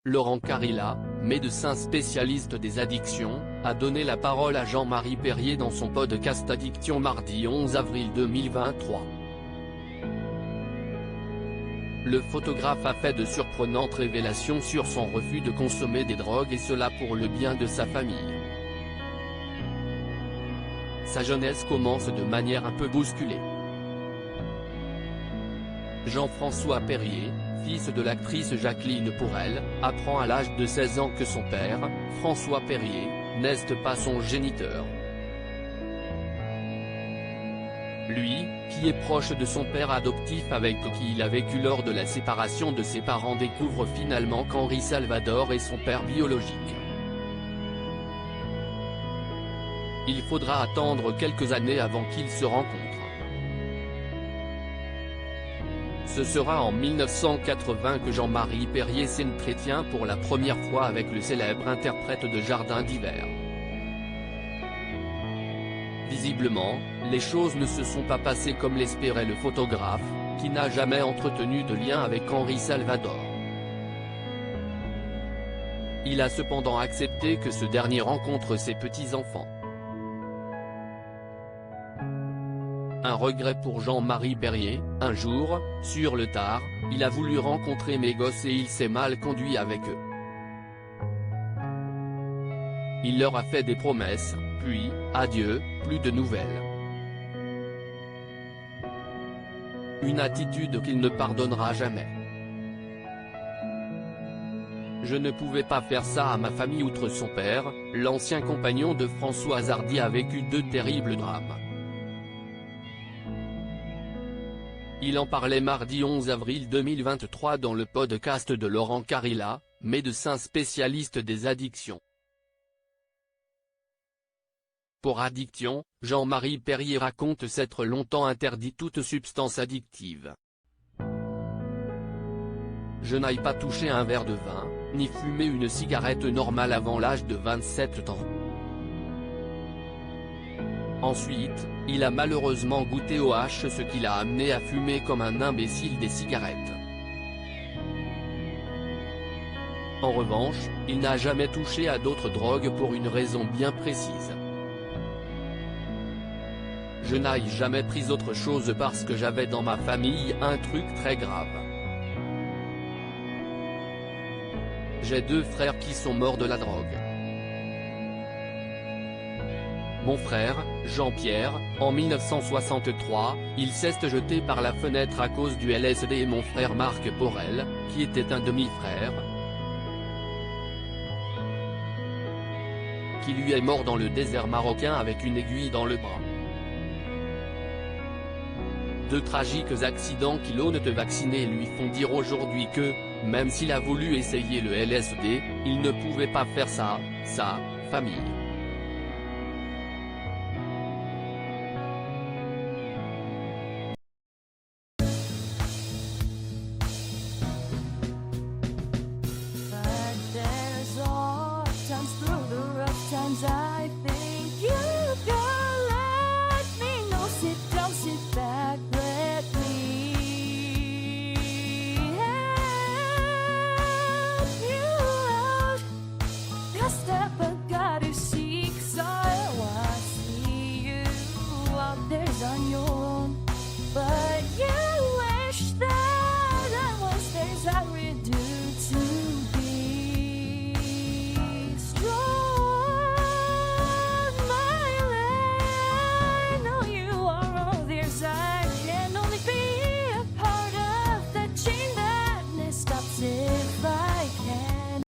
Laurent Carilla, médecin spécialiste des addictions, a donné la parole à Jean-Marie Perrier dans son podcast Addiction mardi 11 avril 2023. Le photographe a fait de surprenantes révélations sur son refus de consommer des drogues et cela pour le bien de sa famille. Sa jeunesse commence de manière un peu bousculée. Jean-François Perrier, fils de l'actrice Jacqueline Pourel, apprend à l'âge de 16 ans que son père, François Perrier, n'est pas son géniteur. Lui, qui est proche de son père adoptif avec qui il a vécu lors de la séparation de ses parents, découvre finalement qu'Henri Salvador est son père biologique. Il faudra attendre quelques années avant qu'ils se rencontrent. Ce sera en 1980 que Jean-Marie Perrier s'entretient pour la première fois avec le célèbre interprète de Jardin d'hiver. Visiblement, les choses ne se sont pas passées comme l'espérait le photographe, qui n'a jamais entretenu de lien avec Henri Salvador. Il a cependant accepté que ce dernier rencontre ses petits-enfants. Un regret pour Jean-Marie Perrier: un jour, sur le tard, il a voulu rencontrer mes gosses et il s'est mal conduit avec eux. Il leur a fait des promesses, puis, adieu, plus de nouvelles. Une attitude qu'il ne pardonnera jamais. Je ne pouvais pas faire ça à ma famille. Outre son père, l'ancien compagnon de Françoise Hardy a vécu deux terribles drames. Il en parlait mardi 11 avril 2023 dans le podcast de Laurent Carilla, médecin spécialiste des addictions. Pour Addiction, Jean-Marie Perrier raconte s'être longtemps interdit toute substance addictive. Je n'ai pas touché un verre de vin, ni fumé une cigarette normale avant l'âge de 27 ans. Ensuite, il a malheureusement goûté au hash, ce qui l'a amené à fumer comme un imbécile des cigarettes. En revanche, il n'a jamais touché à d'autres drogues pour une raison bien précise. Je n'ai jamais pris autre chose parce que j'avais dans ma famille un truc très grave. J'ai deux frères qui sont morts de la drogue. Mon frère, Jean-Pierre, en 1963, il s'est jeté par la fenêtre à cause du LSD et mon frère Marc Porel, qui était un demi-frère, qui lui est mort dans le désert marocain avec une aiguille dans le bras. Deux tragiques accidents qui l'ont vacciné lui font dire aujourd'hui que, même s'il a voulu essayer le LSD, il ne pouvait pas faire ça, sa famille. I think you can let me know. Sit down, sit back, let me help you out. The step I gotta seek, so I see you out there's on your